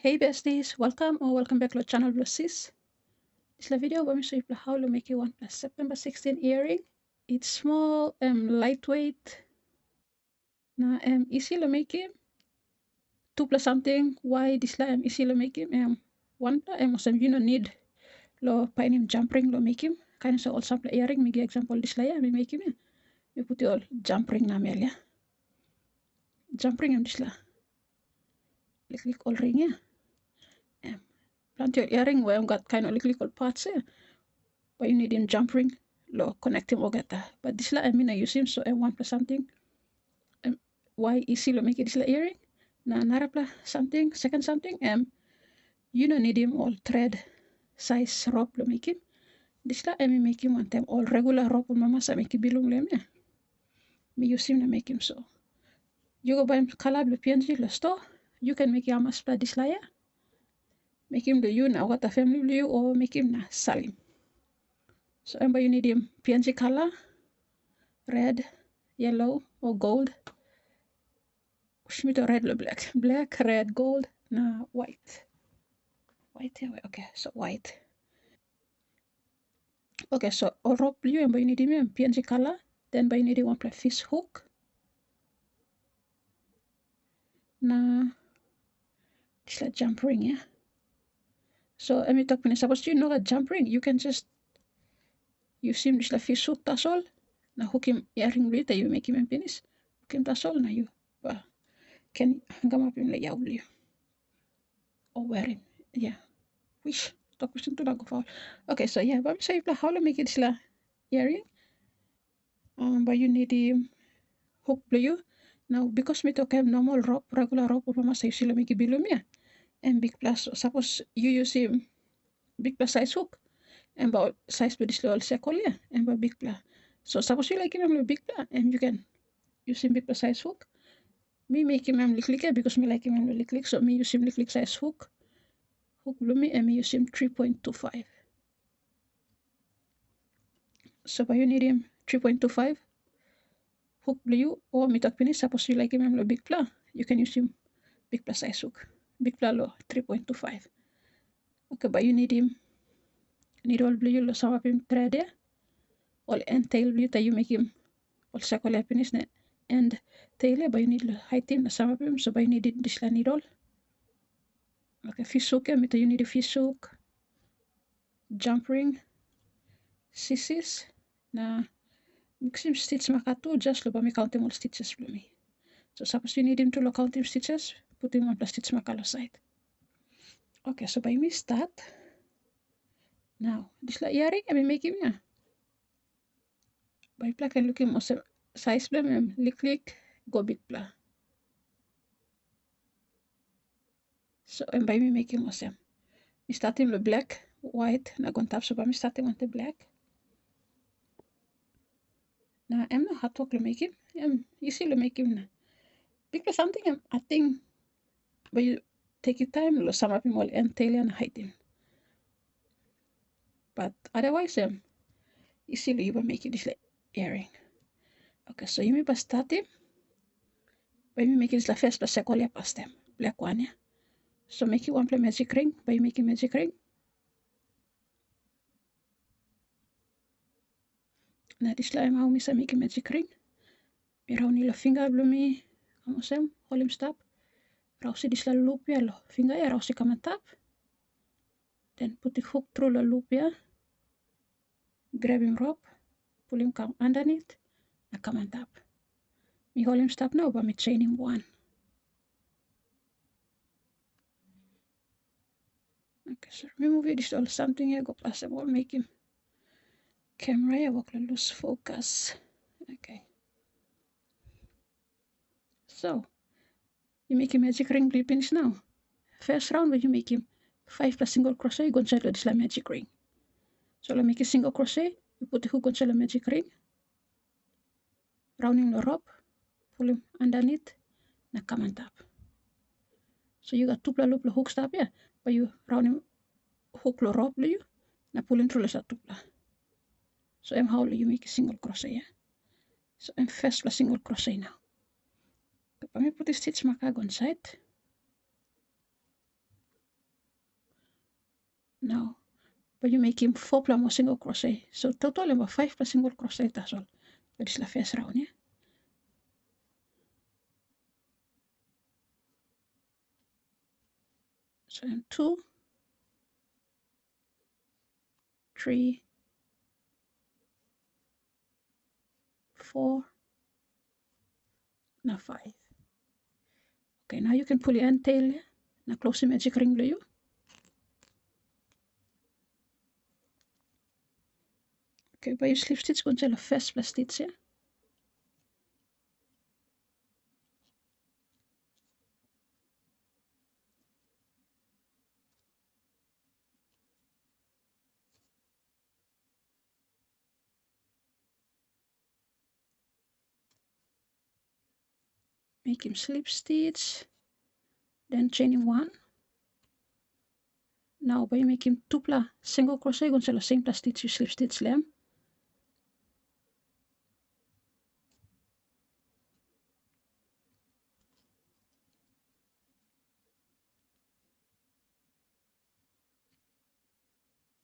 Hey besties, welcome back to our channel sis. This video I'm going to show you how to make a OnePlus September 16 earring. It's small, lightweight, easy to make it. 2 plus something, why this easy to make it. OnePlus, you don't need lo pain jump ring lo make him. Kind of all sample earring, make example this we make him. You put all jump ring na melia. Jump ring this click all ring ya. Plant your earring where I've got kind of little parts here. But you need him jump ring lo connect him ogata. But this I use him so one plus something. Why easy lo make it this earring? Na narapla something, second something. You don't need him all thread size rope lo make him. This make him one time all regular rope mama sa make bilung lem ya. Me use him to make him so. You go buy him color lo PNG lo store. You can make him isipla this ya. Make him the you na what a family you or make him na salim. So you need him PNG color, red, yellow or gold. Schmidt or red or black. Black, red, gold, na white. White here, okay, so white. Okay, so all rope you and you need him PNG color. Then you need one play fish hook. Na this like jump ring, yeah. So I talk when suppose you know that jump ring, you can just use him this like fish hook, that's all. Na hook him earring later, you make him and finish. Hook him, that's all. Now you can hang up him like you. Or wearim, yeah. Wish. Tokpisiin to go for. Okay, so yeah, but say how to make it earring. But you need the hook blue. Now because me talk have normal rope, regular rope, mama say sila make bilum ya. And big plus. Suppose you use him big plus size hook. And about size with this little circle yeah. And about big plus. So suppose you like him big plus, and you can use him big plus size hook. Me make him lick because me like him lick. So me use him lick size hook. Hook blue and me use him 3.25. So you need him 3.25 hook blue or me talk finish. Suppose you like him big pla, you can use him big plus size hook. Big pla lo 3.25. Okay, but you need him all blue lo sama him thread ya. All end tail blue that you make him all circle finish na end tail ya, but you need height him sama him, so you need this needle. Okay, fish hook ya, you need a fish hook, jump ring, scissors na mix him stitch makatu just lo me count him all stitches for me. So suppose you need him to count him stitches, put him on the stitch makalo side. Okay, so by me start. Now this earring I make him ya. By plug and look him also size blem lick go big pla. So and by me make him also. Me start him the black, white, na gon tap so by me start him on the black. Now I'm not hard work to make him. Easy to make him na. Because something I think but you take your time lo sum up him all and tail and height him. But otherwise easily you will make it this earring. Okay, so you may start him. By me make it the first plus second past them. Black one, yeah. So make it one play magic ring. By making magic ring. Now this time how me make a magic ring. Me round the finger bloomy. Come hold him stop. Rouse this little loop ya lo. Finger ya rouse come on top. Then put the hook through the loop ya. Grab him rope. Pull him come underneath. And come on top. Me hold him stop now, but me chain him one. Okay, so remove this all something here, go past them all, make him camera here, work lose focus. Okay. So you make him magic ring finish now. First round when you make him 5 plus single crochet, you go inside this magic ring. So let make a single crochet, you put the hook on the magic ring, rounding the rope, pull him underneath, now come on top. So you got 2 loop hook stop here, but you round him hook the rope you, now pull him through the 2. So I'm how you make a single crochet, yeah. So I'm first plus single crochet now. Let me put the stitch mark on side. Now, but you make him 4 plus more single crochet. So total about 5 plus single crochet that's all. But this is the first round, yeah. So 2, 3, 4, now 5. Okay, now you can pull your end tail, yeah. Now close the magic ring to you. Okay, by your slip stitch, go until the first plus stitch, yeah. Make him slip stitch, then chaining 1. Now by making 2 plus single crochet, go until the same plus stitch you slip stitch them.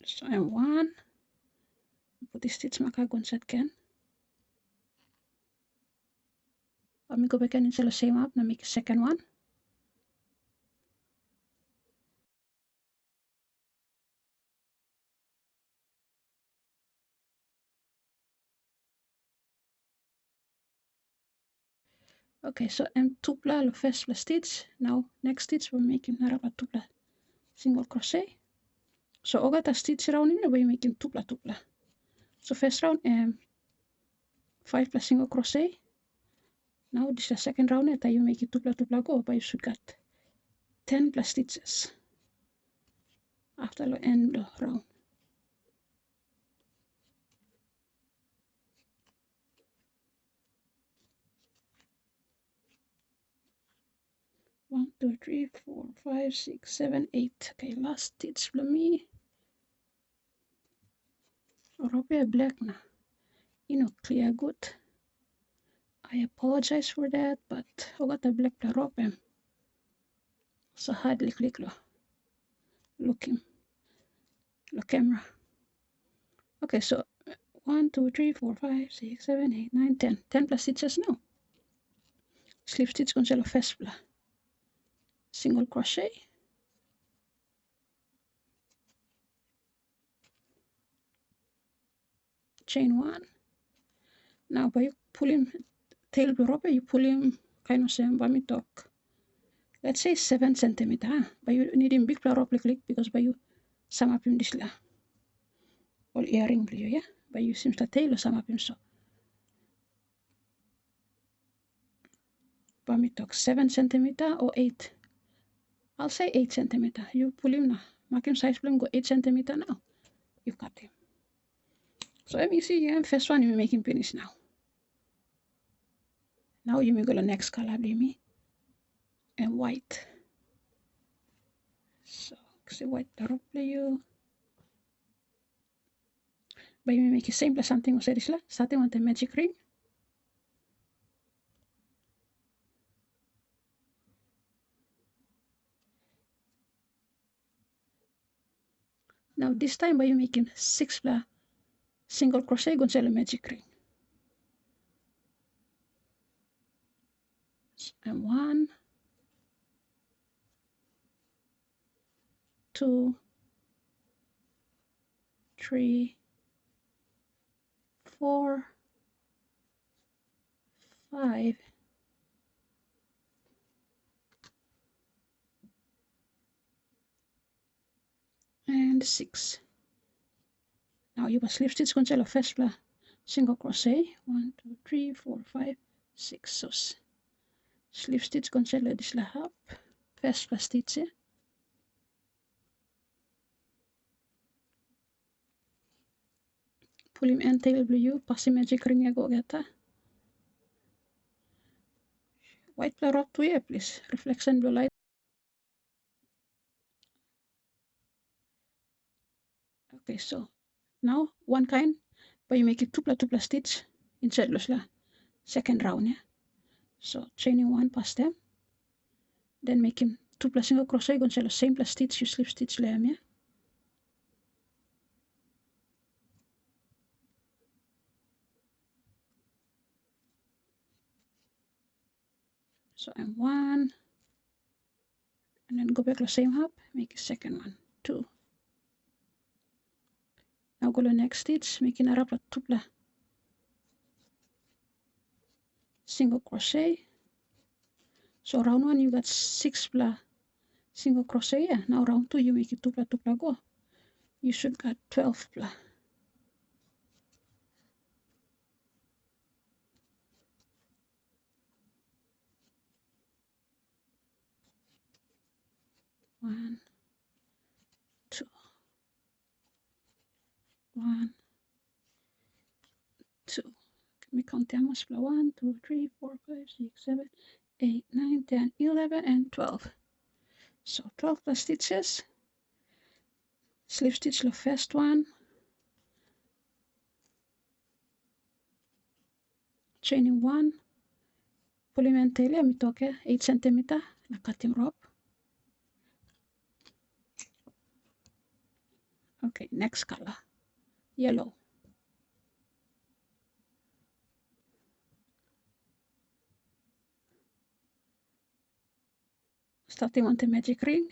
So and 1. Put the stitch marker go inside again. Let me go back and inside the same up, now make a second one. Okay, so and 2 plus the first plus stitch. Now next stitch we're making another 2 plus single crochet. So I got a stitch round in we're making 2 plus 2 plus. So first round 5 plus single crochet. Now this is the second round that you make it 2 plus 2 plus go, but you should get 10 plus stitches after the end of the round. One, two, three, 4, 5, 6, 7, 8. Okay, last stitch for me. Rope black now. You know, clear good. I apologize for that, but I got a black rope. So hardly click looking the camera. Okay, so 1, 2, 3, 4, 5, 6, 7, 8, 9, 10. 10 plus stitches now. Slip stitch con first plus single crochet. Chain 1. Now by pulling tail rope, you pull him kind of same by me talk. Let's say 7 centimeter. But you need him big rope click because by you sum up him this la. Or earring you, yeah. But you seems the tail or sum up him so. By me talk 7 centimeter or 8. I'll say 8 centimeter. You pull him now. Mark him size plan go 8 centimeter now. You cut him. So let me see, yeah, first one you make him finish now. Now you may go to the next color, me and white. So see white rope you. But you may make the same plus something was this la. Starting with the magic ring. Now this time by you making 6 plus single crochet go inside the magic ring. And 1, 2, 3, 4, 5, and 6. Now you must slip stitch go inside the first plus single crochet. 1, 2, 3, 4, 5, 6. So slip stitch go inside this la up. First plus stitch. Pull him end tail blue, pass the magic ring go get white flower up to here, please. Reflection blue light. Okay, so now one kind, but you make it 2 plus stitch inside the second round, yeah. So chaining 1 past them, then make him 2 plus single crochet go inside the same plus stitch you slip stitch them, yeah. So I'm 1, and then go back to the same half, make a second one, 2. Now go to the next stitch, making a wrap tupla, single crochet. So round 1 you got 6 pla single crochet. Yeah. Now round 2 you make it tupla go. You should got 12 pla. One, 2, 1, 2. Me contamos pla 1, 2, 3, 4, 5, 6, 7, 8, 9, 10, 11, and 12. So 12 plus stitches. Slip stitch the first one, chaining 1, pulling and tail mitoke 8 centimeter, na cutting rope. Okay, next color, yellow. Starting on the magic ring.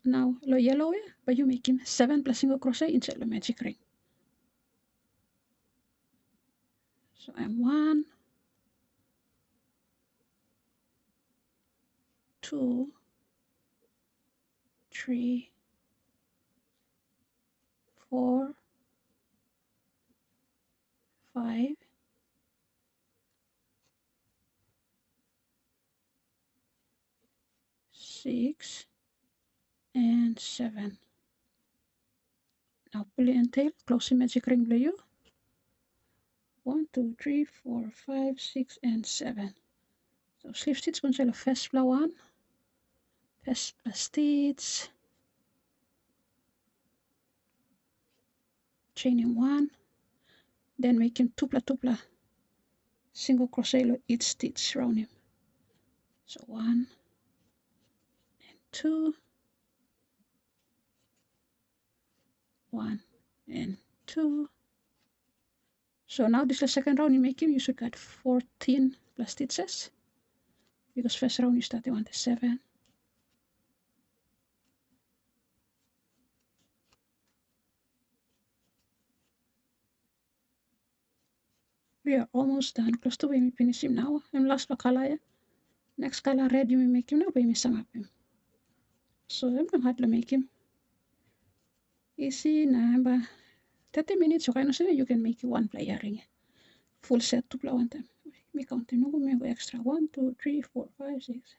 Now lo yellow but you make him 7 plus single crochet inside the magic ring. So I'm 1, 2, 3, 4, 5, 6, and 7. Now pull it and tail, close the magic ring below you. 1, 2, 3, 4, 5, 6, and 7. So slip stitch kun selle first pla 1, first pla stitch, chaining 1, then making 2 pla single crochet lo each stitch round him. So 1 and 2, 1 and 2. So now this is the second round you make him, you should get 14 plus stitches, because first round you started on the 7. We are almost done, close to when we finish him now. And last color, next color red you make him now, we sum up him. So I'm not hard to make him. Easy na 30 minutes, so kind of you can make one player ring. Full set to play one time. Me count no go extra 1, 2, 3, 4, 5, 6.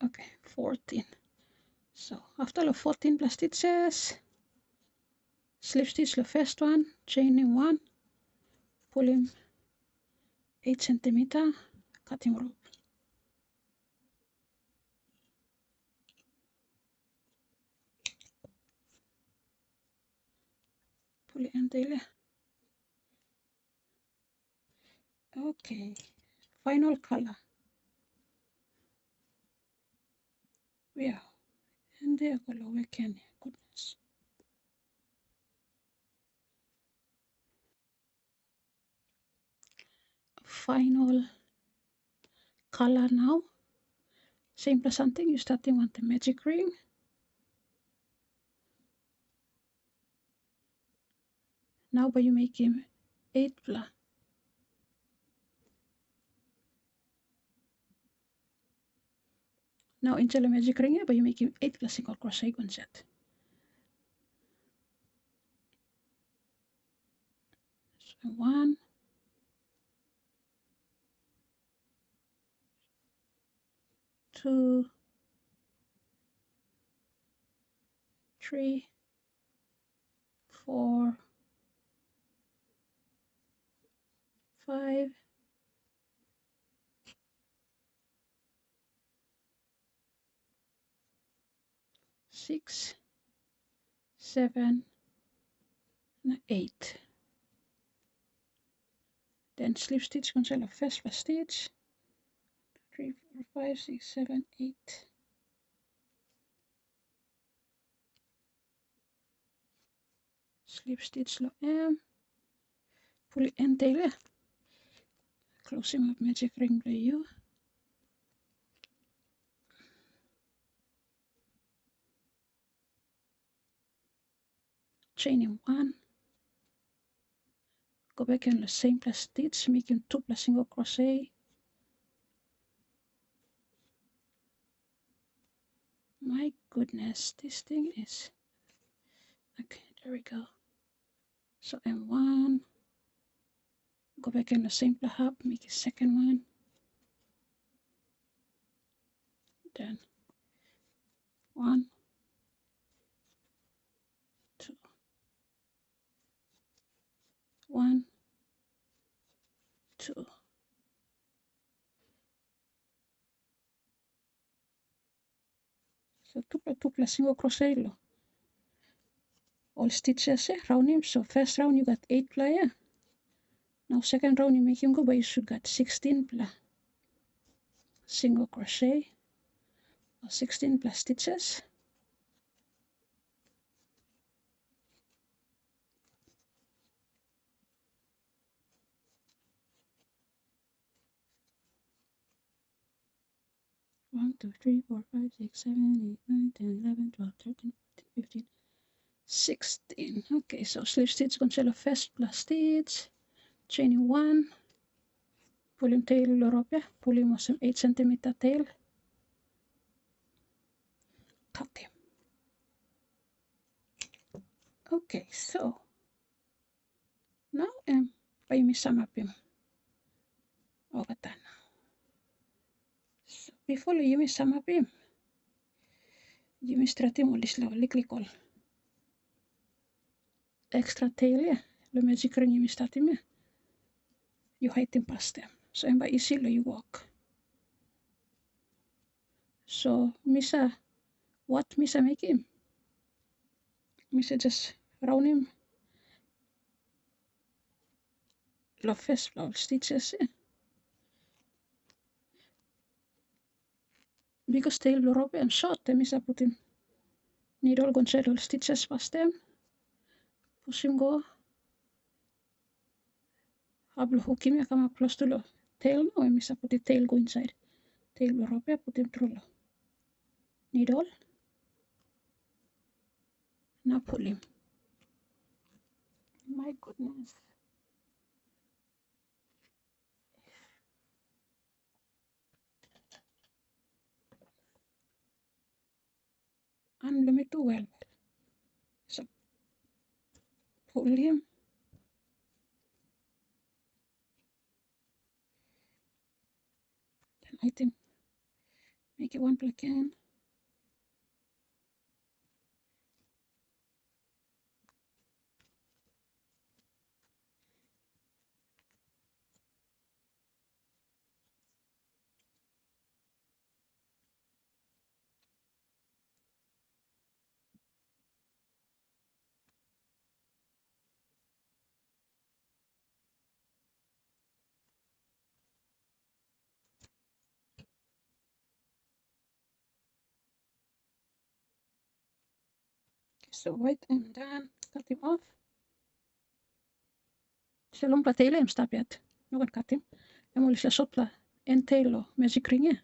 Okay, 14. So after the 14 plus stitches, slip stitch the first one, chaining 1, pull him 8 centimeter, cutting rope. Pull it and tail. Okay, final color. Yeah, and there color we can. Goodness. Final color now. Same plus something, you starting with the magic ring. Now but you make him 8 pla. Now into the magic ring, but you make him 8 plus single crochet set. So 1, 2, 3, 4, 5, 6, 7, and 8. Then slip stitch the first plus stitch. 3, 4, 5, 6, 7, 8. slip stitch lo pull end tail closing up magic ring lo you chaining 1, go back in the same plus stitch, making 2 plus single crochet. My goodness, this thing is okay. There we go. So M1, go back in the same plus half, make a second one, then 1, 2, 1, 2. So 2 plus single crochet lo. All stitches round him. So first round you got 8 ply. Now second round you make him go, but you should got 16 ply single crochet or 16 plus stitches. One, 2, 3, 4, 5, 6, 7, 8, 9, 10, 11, 12, 13, 14, 15, 16. Okay, so slip stitch conceal of first plus stitch, chaining 1, pull him tail Europe, pull him some 8 centimeter tail, cut him. Okay, so now by me sum up him over done. So before you me sum up him, you me start him all this lickly call extra tail, the magic ring you me start him, you hide him past them. So by easy you walk. So misa what misa make him? Misa just round him the first stitches because tail Europe and short, misa put him needle conceal stitches past them, push him go, hablo hook him come up close to the tail now, and misa put the tail go inside. Tail Europe, put him through the needle. Now pull him. My goodness. And let me do well. So pull him. Then I think make it wanpla again. So right and then cut him off. Så långt la tail stop yet. No one cut him. I'm only shot la en tail lo magic ring.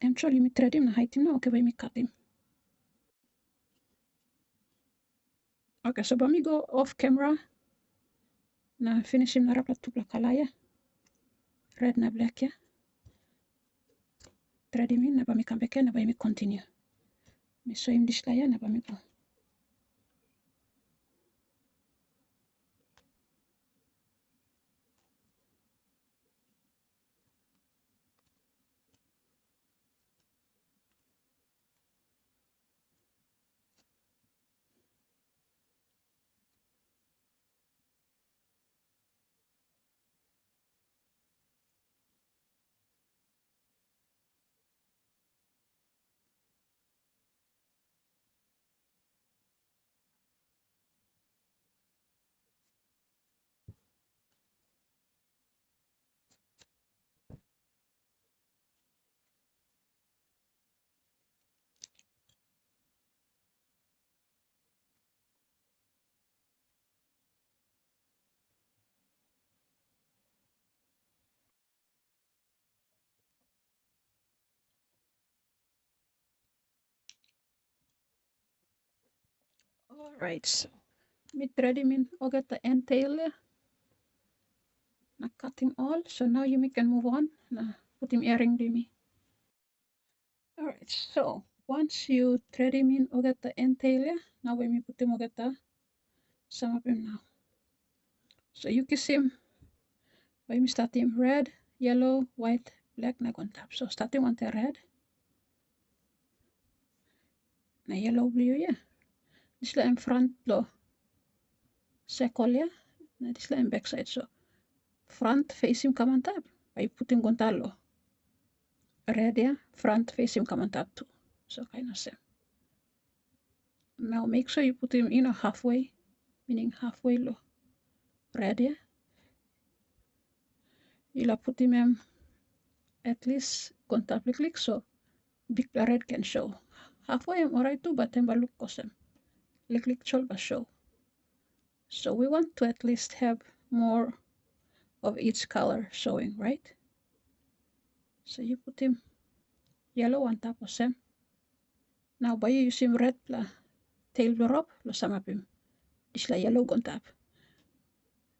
I'm trying me thread him na height him na okay by me cut him. Okay, so by me go off camera. Na finish him na rapla tupla kalaya. Red na black ya. Thread him in na by me come back na by me continue. Me show him this layer na by me go. Alright, so me thread him in or get the end tail there. Now cut him all. So now you can move on. Now put him earring to me. Alright, so once you thread him in or get the end tail there, now when we put him or get the some of him now. So you can see him by me start him red, yellow, white, black na on top. So starting on the red. Na yellow blue ya. Displa in front lo circle ya. Na displa in back side. So front face him come on top. By putting gontalo. Red ya. Front face him come on top too. So kind of same. Now make sure you put him in halfway. Meaning halfway lo red ya. You'll put him at least gontap click so big red can show. Halfway I'm alright too, but then look cosem. Click chol show. So we want to at least have more of each color showing, right? So you put him yellow on top of him. Now by you use him red pla tail blue up, lo sama him. This la yellow on top.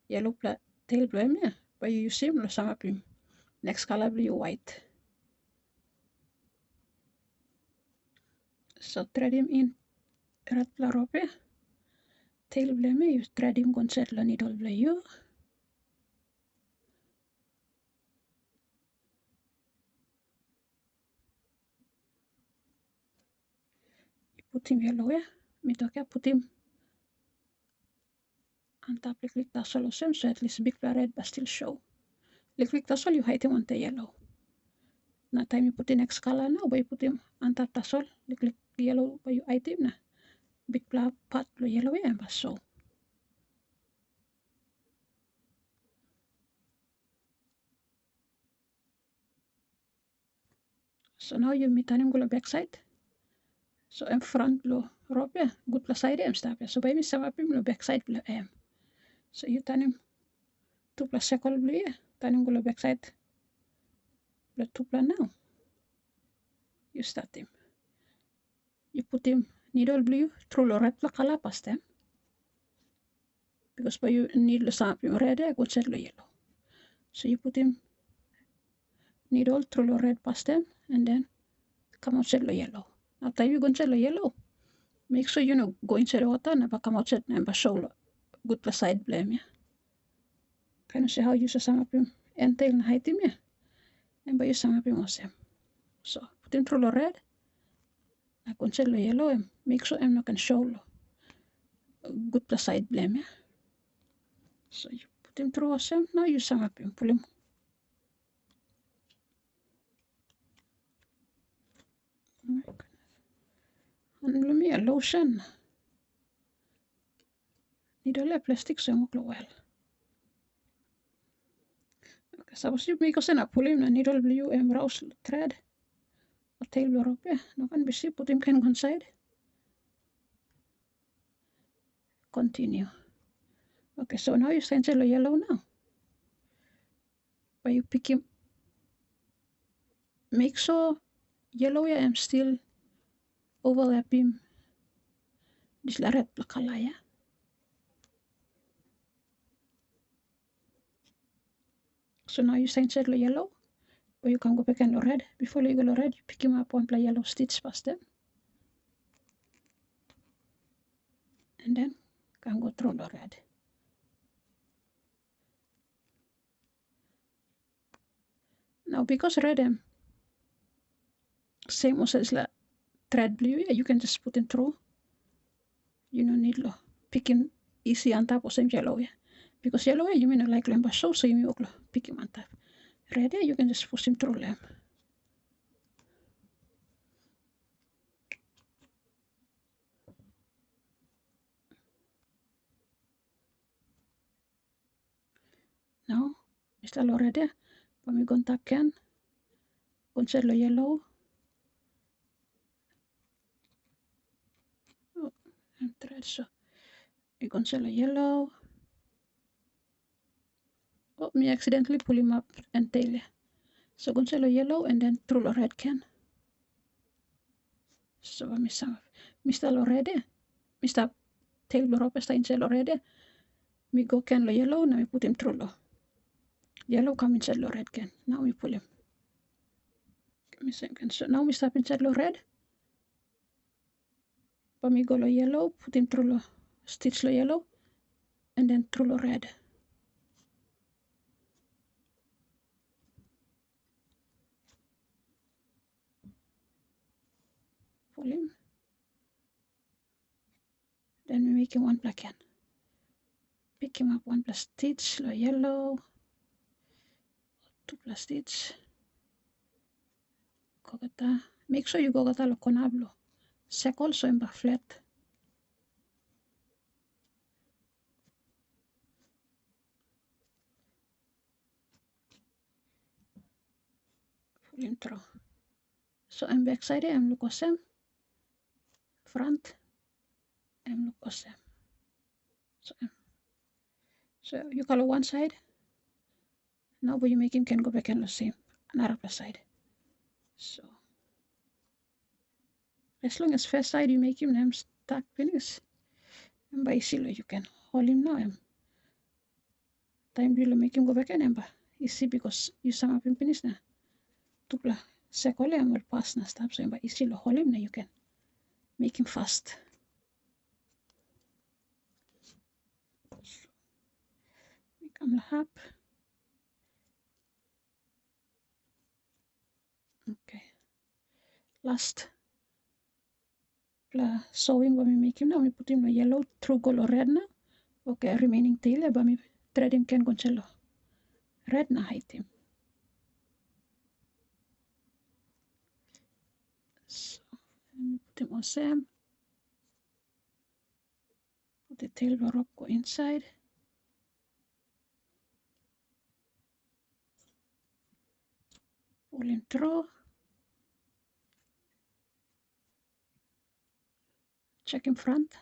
Yellow pla tail blue ya. By you use him lo sama him. Next color blue white. So thread him in red pla rope ya. Tail blue me you thread him con set lo needle blue you. Put him yellow ya. Mitoke put him on top click tassel of him so at least big red but still show. Click tassel you hide him on the yellow. Now time you put the next color now, by you put him on top tassel, click yellow by you hide him na. Big part lo yellow ya but so. So now you meet him go back side. So in front lo rope ya, good plus side em stop ya. So by me sama him lo back side lo em. So you turn him 2 plus circle blue ya, turn him go back side. Lo 2 plus now. You start him. You put him needle blue through the red color past them. Because by you need the same red, I could set the yellow. So you put him needle through the red past them and then come out set the yellow. Now time you go set the yellow, make sure you know go inside the water and come out set and show good plus side blame ya. Kind of see how you sum up him and tail and height him ya. And by you sum up him also. So put him through the red. I can set the yellow and make sure I'm not can show good plus side blame ya. So you put him through also. Now you sum up him, pull him. And let me a lotion. Needle a plastic so much well. Okay, suppose you make us a pull him a needle blue and rouse thread. A tail blue rope, yeah. No can be see, put him can one side. Continue. Okay, so now you send the yellow now. But you pick him. Make sure yellow yeah, I'm still overlap him. This la red color, yeah. So now you send the yellow. But you can go back and the red. Before you go to red, you pick him up one play yellow stitch past them. And then can go through the red. Now because red same also as like thread blue, yeah, you can just put it through. You don't need to pick him easy on top of same yellow, yeah. Because yellow, yeah, you may not like lamb so you may pick him on top. Red, yeah, you can just push him through lamb. Now, Mr. Red, yeah, when we go on top can, consider yellow. Oh, I'm thread, so we consider yellow. Oh, me accidentally pull him up and tail, yeah. So consider yellow and then through the red can. So Mr. Red, yeah, Mr. tail beropes ta inside lo red, me go can lo yellow, now me put him through lo yellow, come inside lo red can. Now we pull him. So now we stop inside lo red, but me go lo yellow, put him through lo stitch lo yellow, and then through lo red. Pull him. Then we make him wanpla can. Pick him up wanpla stitch lo yellow, tupla stitch. Gogata. Make sure you gogata lo konablo. Circle so imba flat. Pull him through. So I'm back side, I'm look osem. Front, I'm look osem. So you color one side. Now but you make him can go back and the same another side. So as long as first side you make him I'm stuck finish. And by silo you can hold him now. Time you make him go back and easy because you sum up him finish na. Tupla secole and will pass na stop so by easy hold him now you can make him fast. Make him lahap. Okay. Last sewing when we make him now we put him the yellow through go red na. Okay, remaining tail but me thread him can go chalo. Red na height him. So put him on Sam. Put the tail rope go inside. Pull him through. Check him front.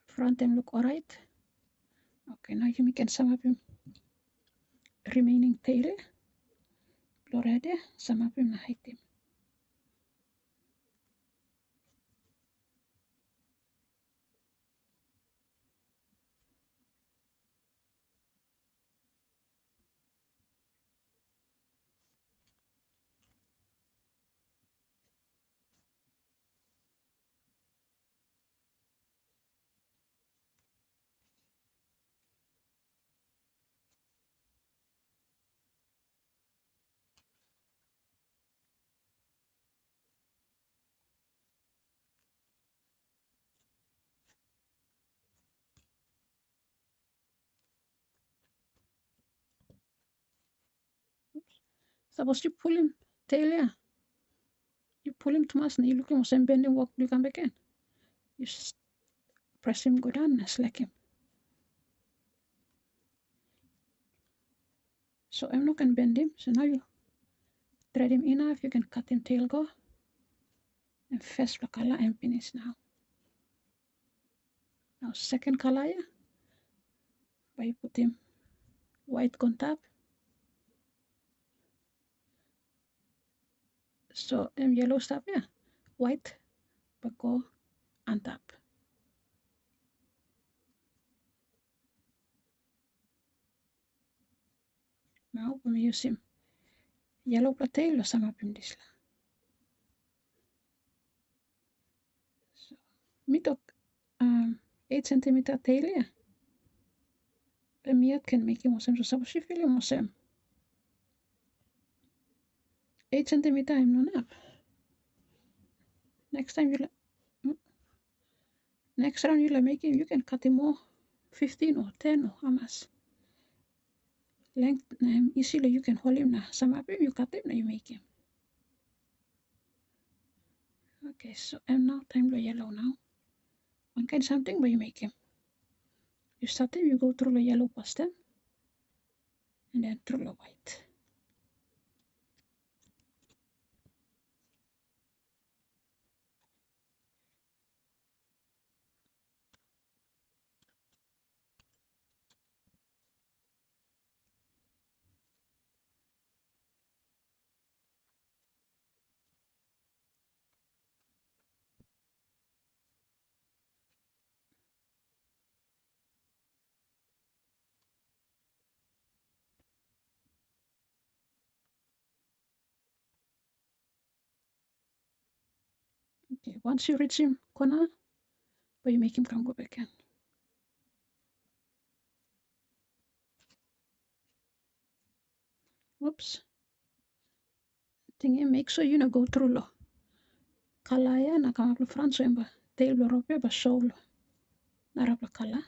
Front him look alright. Okay, now you can sum up him remaining tail. Already sum up him na height him. Suppose you pull him tail, yeah. You pull him too much, you look him and bend him, walk, you come back in. You just press him, go down, and slack him. So I'm not gonna bend him. So now you thread him enough, you can cut him tail go. And first color and finish now. Now second color, yeah. But you put him white on top. So yellow stuff, yeah. White, but go on top. Now when we use him yellow tail sama him displa. So me talk 8 cm tail, yeah. Me can make him so suppose you feel him 8 cm I'm not enough. Next time next round you'll make him, you can cut him more 15 or 10 or how much length easily you can hold him now. Some of him you cut him now you make him. Okay, so now time to yellow now. One kind something but you make him. You start him, you go through the yellow past them and then through the white. Okay, once you reach him corner, but you make him come go back in. Oops. Thingy, make sure you know go through lo. Kalaya na kama lo front so emba tail lo rope ba show lo. Narap lo kala.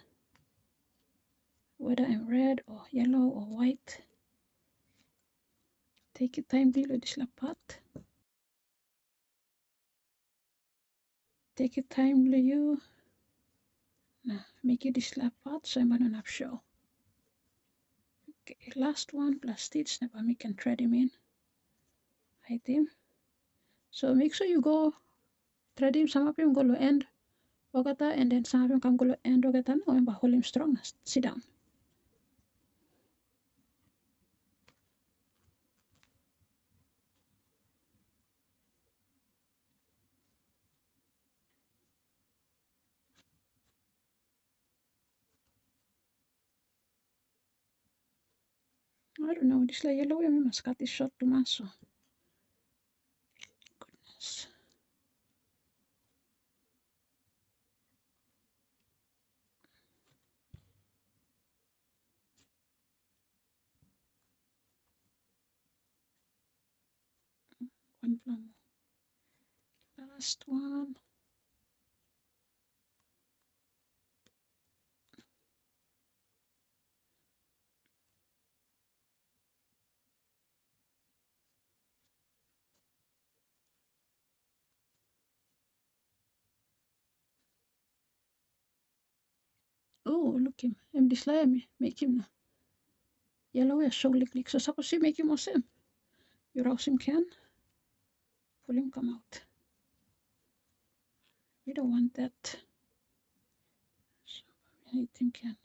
Whether I'm red or yellow or white. Take your time dilo disla part. Take your time lo you. Nah, make it disla part so emba non show. Okay, last one plus stitch never we can thread him in. Hide him. So make sure you go thread him some of him go lo end. Ogata and then some of him come go lo end ogata no emba hold him strong. Sit down. I don't know, this like yellow I must cut this short too much so. Goodness. One plum. Last one. Oh, look him. This like make him yellow is so lick. So suppose you make him awesome. You rouse him can. Pull him come out. We don't want that. So we need him can.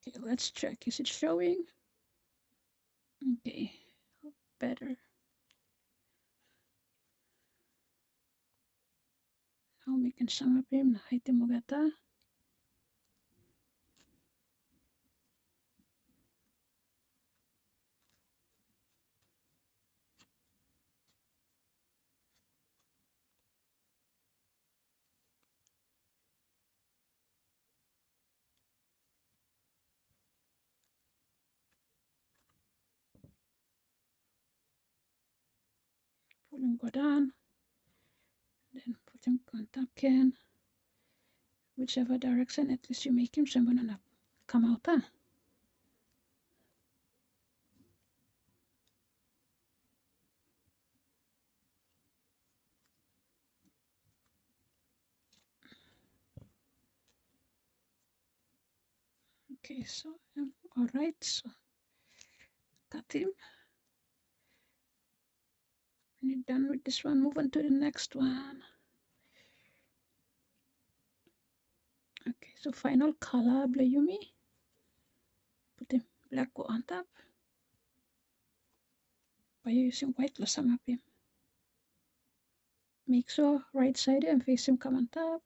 Okay, let's check. Is it showing? Okay, better. Now we can sum up him. Hide him ogata. Pull him go down. Then put him on top can. Whichever direction at least you make him so I'm come out. Okay, so alright, so cut him. When you're done with this one, move on to the next one. Okay, so final color Blayumi. Put the black go on top. By using white to sum up him. Make sure right side and face him come on top.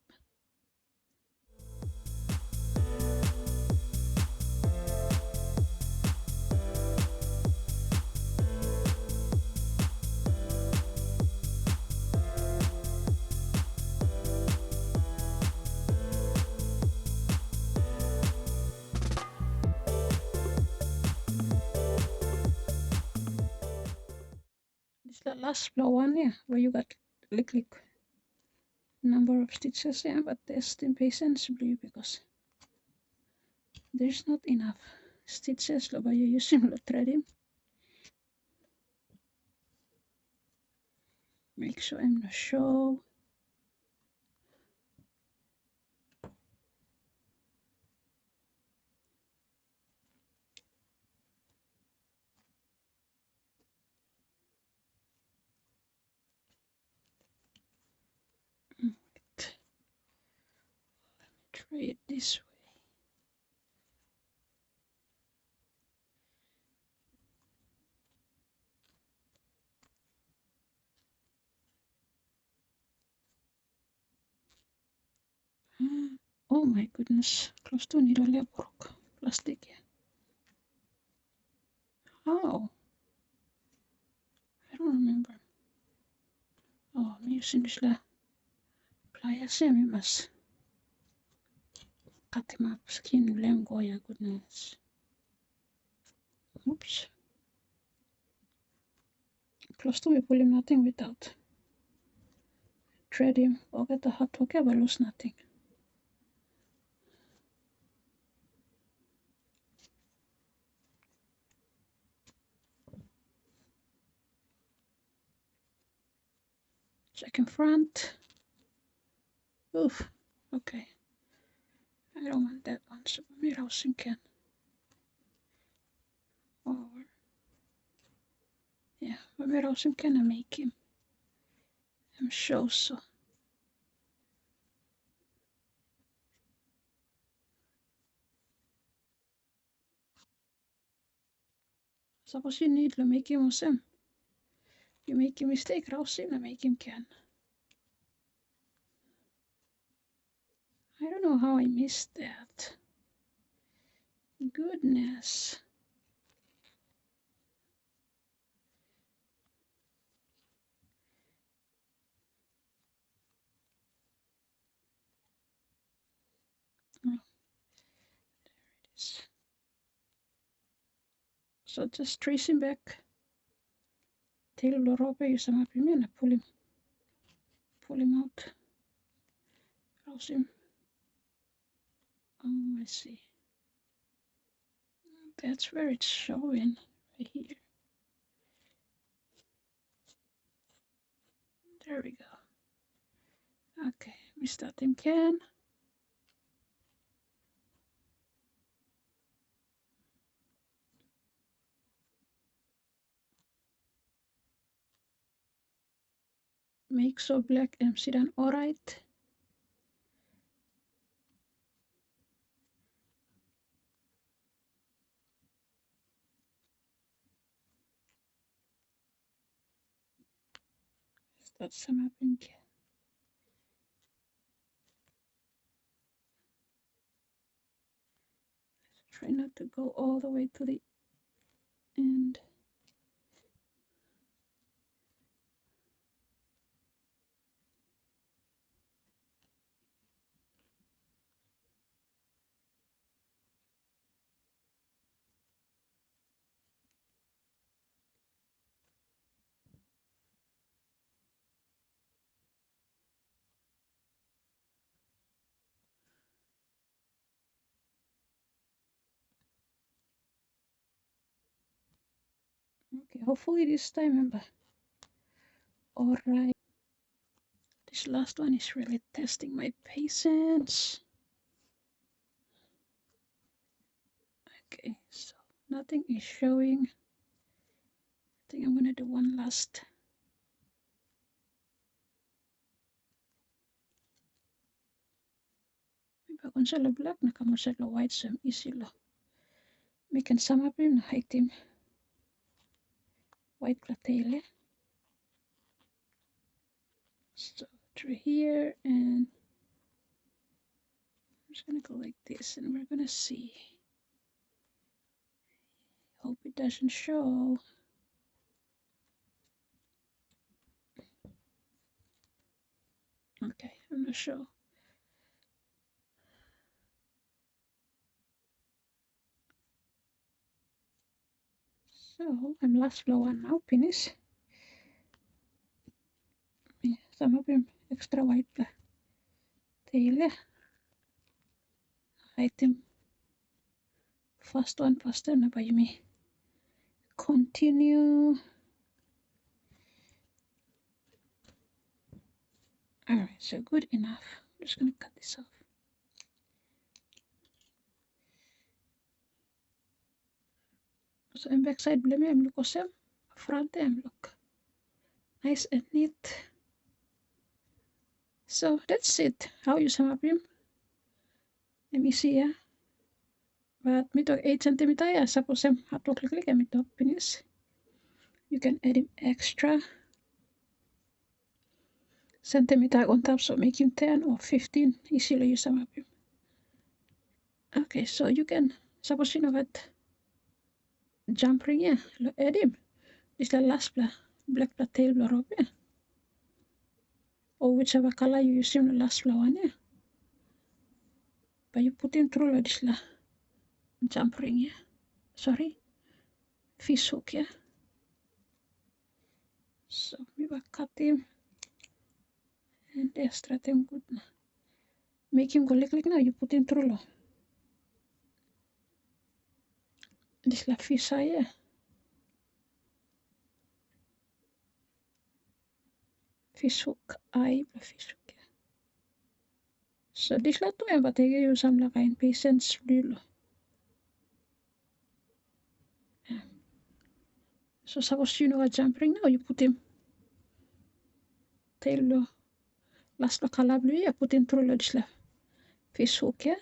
This is the last floor one, yeah, where you got lick number of stitches, yeah, but test in patience blue because there's not enough stitches by you using the threading. Make sure I'm not show. Right. Let me try it this way. Oh my goodness, close to needle puruk plastic. How? I don't remember. Oh, I'm using this pliers. We must cut him up, skin, let him go. Yeah, goodness. Oops. Close to me, pull him nothing without thread him. Forget the hot hook, but lose nothing. Check in front. Oof. Okay. I don't want that one, so maybe I'll sink in. Or, yeah, maybe I'll sink in and make him. I'm sure so. Suppose you need to make him or you make a mistake, Rausim, to make him can. I don't know how I missed that. Goodness. Oh, there it is. So just trace him back. Tail the rope, use some up and pull him out. Rausim. Oh, I see. That's where it's showing, right here. There we go. Okay, we start him can. Make so black and sit down alright. Start some up in can. Try not to go all the way to the end. Okay, hopefully this time, remember. Alright. This last one is really testing my patience. Okay, so nothing is showing. I think I'm gonna do one last. Maybe kung sa black na kamo sa white some easy lo. We can sum up him na height him. White tail. So through here, and I'm just gonna go like this, and we're gonna see. Hope it doesn't show. Okay, I'm not sure. So I'm last flow one now, finish. Some of them extra white tail. Item first one faster na by me. Continue. Alright, so good enough. I'm just gonna cut this off. So I'm backside blame I'm look awesome. Front I'm look nice and neat. So that's it. How you sum up him? Let me see ya. But me talk 8 centimeter ya. Suppose I'm hot to click and me talk finish. You can add him extra. centimeter on top, so make him 10 or 15 isipla you sama him. Okay, so you can suppose you know what jump ring ya lo add him this the last black tail rope ya, or whichever color you use him the last one ya, but you put him through this la jump ring ya, sorry, fish hook ya. So we will cut him and extract him good now. Make him go like now, you put him through lo this la fish ya. Fish hook, fish hook ya. So this la tu but I use some la kain patience dulu. So suppose you know a jump ring now, you put him tail lo last la color blue ya, put him through lo this la fish hook ya.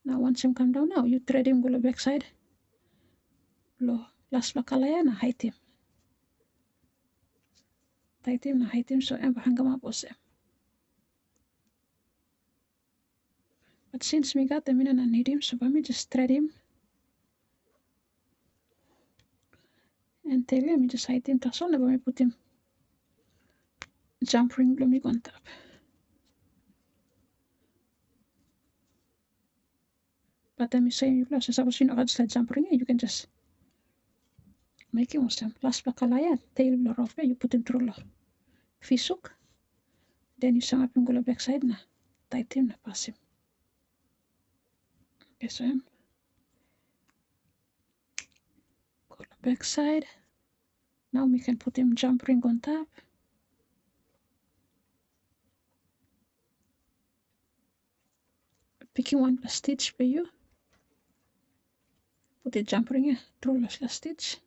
Now once him come down now, you thread him go the back side. Lo last la color ya na height him. Tight him na height him so em hangam up ose. But since we got the minute I need him, so let me just thread him. And tail him, me just height him that's all, never me put him jump ring me on top. But then me say you plus suppose you know how to jump ring, you can just make him awesome. Last la color ya, tail lo rough, you put him through lo fish hook. Then you sum up him go the back side na tight him na pass him. Okay, so him go the back side. Now we can put him jump ring on top. Picking one stitch for you. Put the jump ring through the stitch.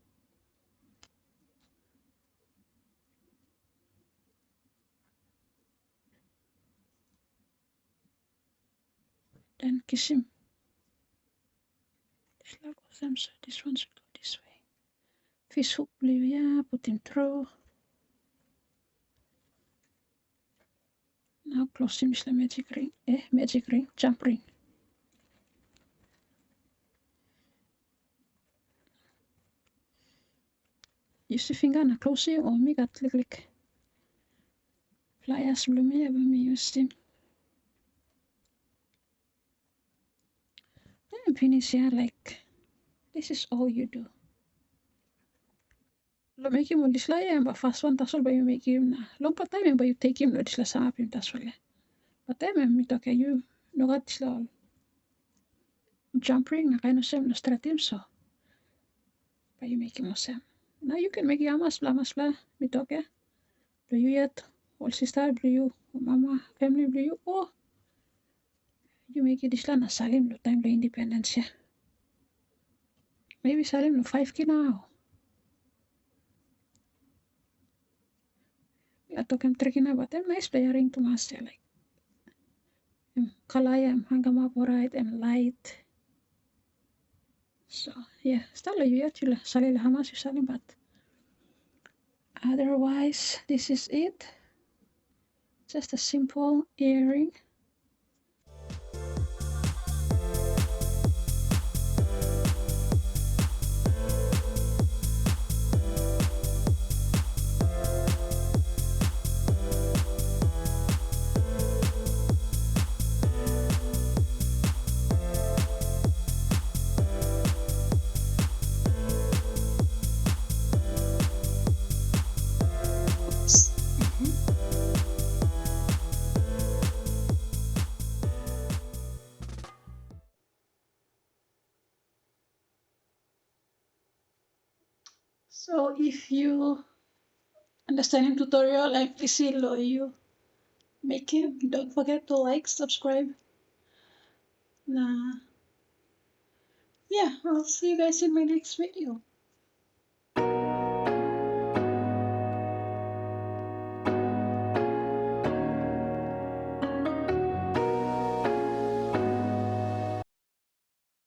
Then kiss him. This like awesome, so this one should go this way. Fish hook blue, yeah, put him through. Now close him with the magic ring, jump ring. Use the finger na close him, or me got like pliers blue me, but me use him. Then finish here like this is all you do. Lo make him on this layer, but first one that's all by you make him na. Long part time but you take him lo this la sama him that's all. But then me talk you no got this la jump ring na kind of same na strat him so. But you make him awesome. Now you can make yamas bla me talk do you yet all sister do you mama family do you or you make it this la na salim lo time lo independence ya. Maybe salim lo 5K now. I took him tricky na but I'm nice layering to master like kalaya hanggang up right and light. So yeah, still you yet you salil hamas you salim but otherwise this is it. Just a simple earring. So if you understanding tutorial like this or you make it, don't forget to like, subscribe. Nah, yeah, I'll see you guys in my next video.